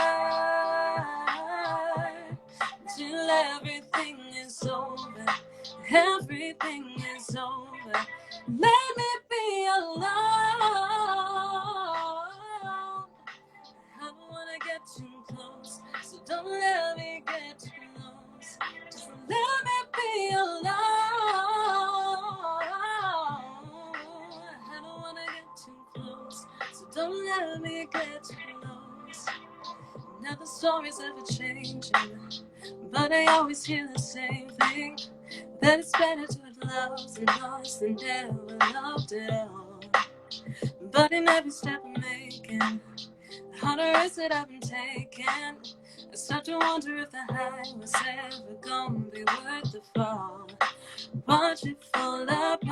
till everything is over. Everything is over. Let me be alone. I don't wanna get too close, so don't let me get too close. Just let me be alone. I don't wanna get too close, so don't let me get too close. Now the story's ever changing, but I always hear the same thing, that it's better to have loved and lost than never loved at all. But in every step I'm making, the harder is that I've been taking. I start to wonder if the high was ever gonna be worth the fall. Watch it fall apart.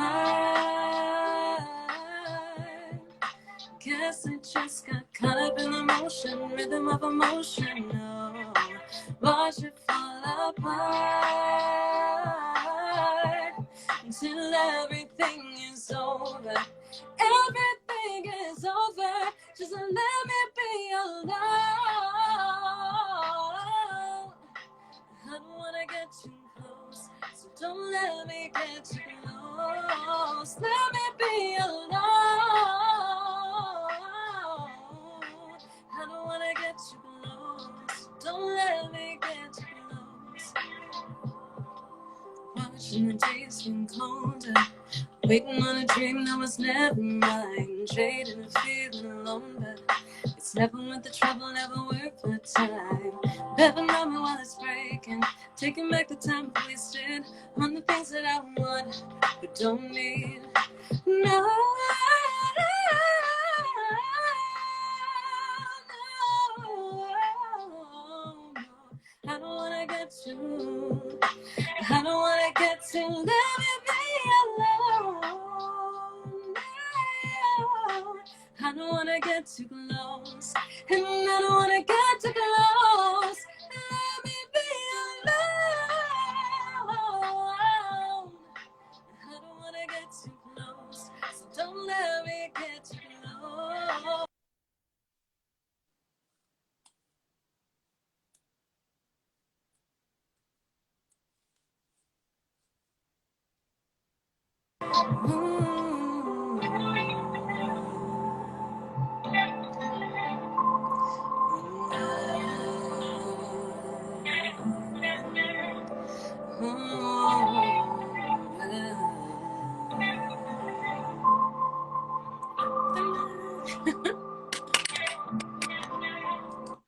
Guess I just got caught up in the motion, rhythm of emotion. No, watch it fall apart until everything is over. Everything is over. Just let me be alone. I don't wanna get too close, so don't let me get too close. Let me be alone. I don't wanna get too close. Don't let me get too close. Watching the days getting colder, waiting on a dream that was never mine. Trading and feeling alone, but it's never worth the trouble, never worth the time. Never know me while it's breaking, taking back the time wasted on the things that I want but don't need. No, no, I don't wanna get too, I don't wanna get too, let me be alone. No, I don't wanna get too close, and I don't wanna get too close. Let me be alone. I don't wanna get too close, so don't let me get too close.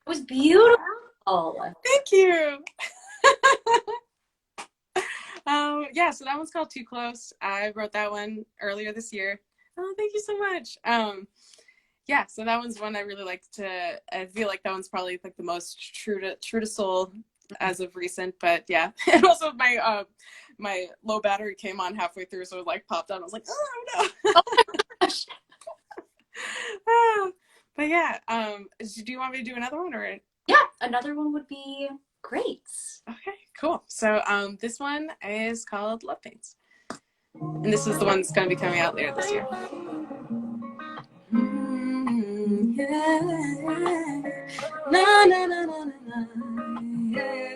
It was beautiful. Thank you. Yeah, so that one's called Too Close. I wrote that one earlier this year. Oh, thank you so much. Yeah, so that one's one I really like to, I feel like that one's probably like the most true to soul as of recent, but yeah. And also my my low battery came on halfway through, so it like popped on. I was like, oh no. Oh my gosh. But yeah, do you want me to do another one or? Yeah, another one would be great. Okay, cool. So this one is called Love Pains. And this is the one that's going to be coming out later this year. Yeah. Na, na, na, na, na, yeah.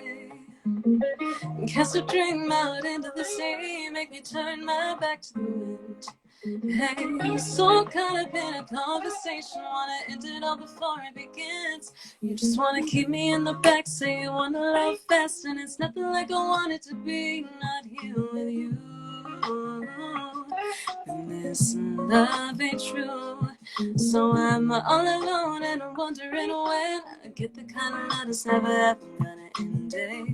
Cast a dream out into the sea, make me turn my back to the wind. Hey, so caught up in a conversation, wanna end it all before it begins. You just wanna keep me in the back, say you wanna love fast, and it's nothing like I want it to be, not here with you. And this love ain't true, so I'm all alone and I'm wondering when I get the kind of love that's never ever gonna end it.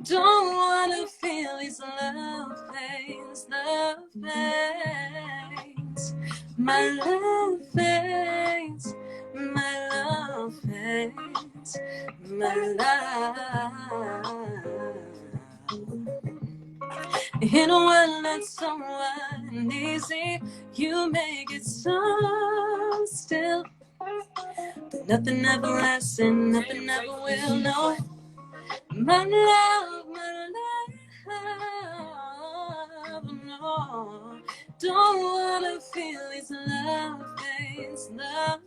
Don't wanna feel these love pains, my love pains, my love pains, my love. In a world that's so uneasy, you make it so still. But nothing ever lasts and nothing ever will, no. My love, no. Don't wanna feel these love pains, no,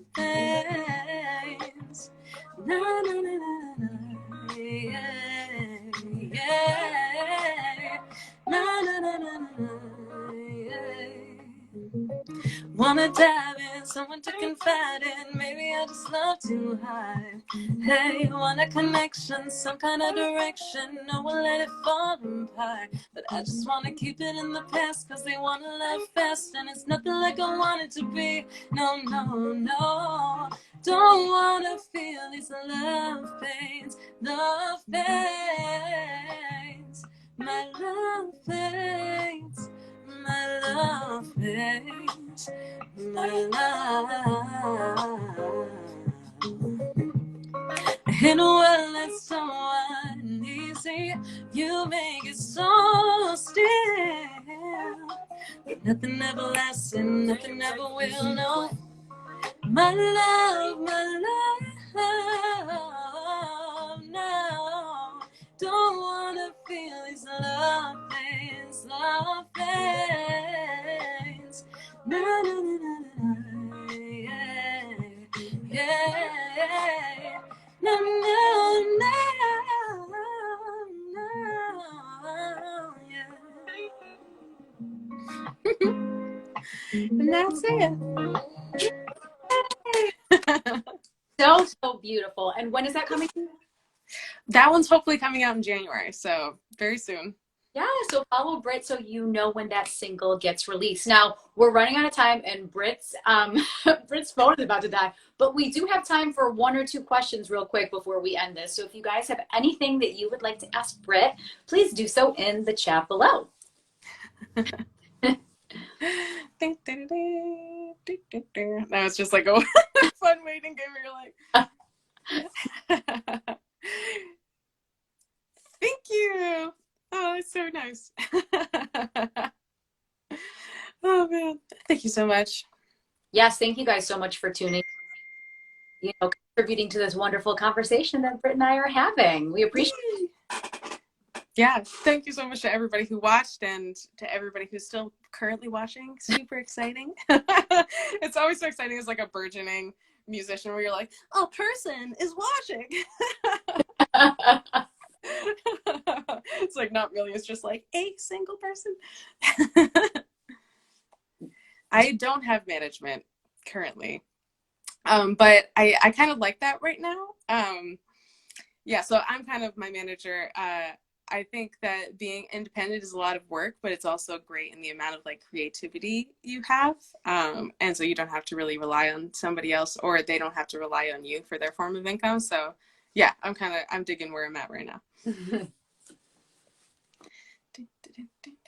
no, no, no, no, yeah, yeah, no, no, no, no, no, yeah. Wanna dive in, someone to confide in. Maybe I just love too high. Hey, want a connection, some kind of direction. No one let it fall apart. But I just wanna keep it in the past, cause they wanna love fast. And it's nothing like I want it to be. No, no, no. Don't wanna feel these love pains, my love pains, my love pains, my love. In a world that's so uneasy, you make it so still. But nothing ever lasts and nothing ever will, no. My love, no. Don't wanna feel these love pains, no, no, no, no, no, yeah, yeah, no, no, no, no, yeah. And that's it. So beautiful. And when is that coming? That one's hopefully coming out in January, so very soon. Yeah, so follow Brit so you know when that single gets released. Now, we're running out of time and Brit's Brit's phone is about to die, but we do have time for 1 or 2 questions real quick before we end this. So if you guys have anything that you would like to ask Brit, please do so in the chat below. That was just like a fun waiting game where you're like, thank you. Oh, it's so nice. Oh man, thank you so much. Yes, thank you guys so much for tuning, contributing to this wonderful conversation that Brit and I are having. We appreciate it. Yeah, thank you so much to everybody who watched and to everybody who's still currently watching. Super exciting. It's always so exciting as like a burgeoning musician where you're like, a person is watching. It's like not really, it's just like a single person. I don't have management currently, but I kind of like that right now. Yeah, so I'm kind of my manager. I think that being independent is a lot of work, but it's also great in the amount of like creativity you have. And so you don't have to really rely on somebody else, or they don't have to rely on you for their form of income. So yeah, I'm digging where I'm at right now.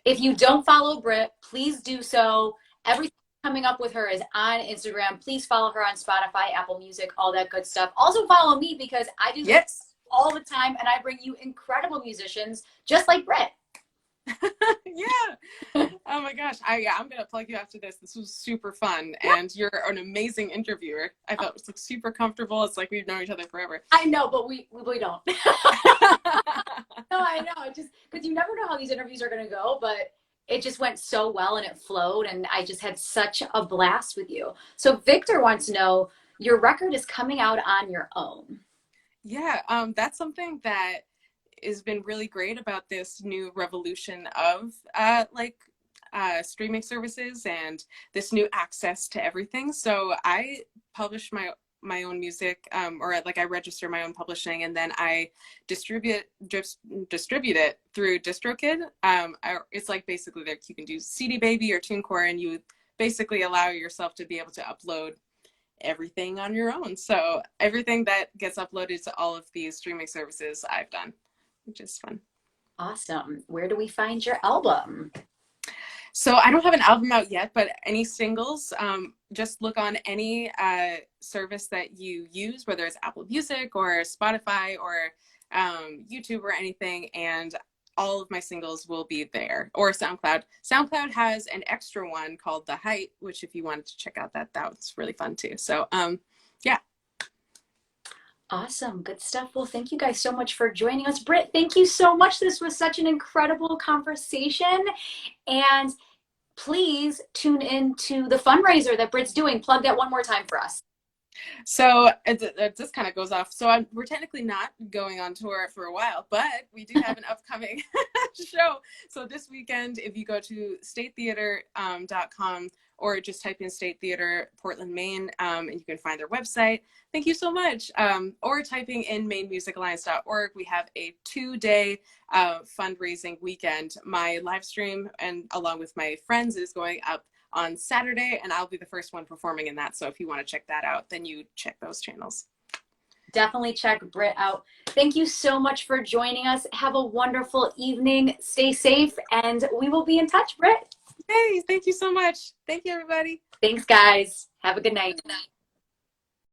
If you don't follow Brit, please do so. Everything coming up with her is on Instagram. Please follow her on Spotify, Apple Music, all that good stuff. Also follow me because I do this all the time and I bring you incredible musicians just like Brit. Yeah. Oh my gosh. I'm going to plug you after this. This was super fun. And you're an amazing interviewer. I thought it was like super comfortable. It's like we've known each other forever. I know, but we don't. No, I know. Just because you never know how these interviews are going to go, but it just went so well and it flowed. And I just had such a blast with you. So Victor wants to know, your record is coming out on your own. Yeah. That's something that has been really great about this new revolution of streaming services and this new access to everything. So I publish my own music, or like I register my own publishing, and then I distribute it through DistroKid. It's like basically like you can do CD Baby or TuneCore, and you basically allow yourself to be able to upload everything on your own. So everything that gets uploaded to all of these streaming services I've done, which is fun. Awesome. Where do we find your album? So I don't have an album out yet, but any singles, just look on any service that you use, whether it's Apple Music or Spotify or YouTube or anything, and all of my singles will be there, or SoundCloud. SoundCloud has an extra one called The Height, which if you wanted to check out that's really fun too. So yeah. Awesome. Good stuff. Well, thank you guys so much for joining us. Brit, thank you so much. This was such an incredible conversation. And please tune in to the fundraiser that Brit's doing. Plug that one more time for us. So it just kind of goes off. So we're technically not going on tour for a while, but we do have an upcoming show. So this weekend, if you go to statetheater.com or just type in State Theater Portland, Maine, and you can find their website. Thank you so much. Or typing in mainmusicalliance.org. We have a 2-day fundraising weekend. My live stream, and along with my friends, is going up on Saturday, and I'll be the first one performing in that. So if you want to check that out, then you check those channels. Definitely check Brit out. Thank you so much for joining us. Have a wonderful evening. Stay safe, and we will be in touch, Brit. Hey, thank you so much. Thank you, everybody. Thanks, guys. Have a good night. Good night.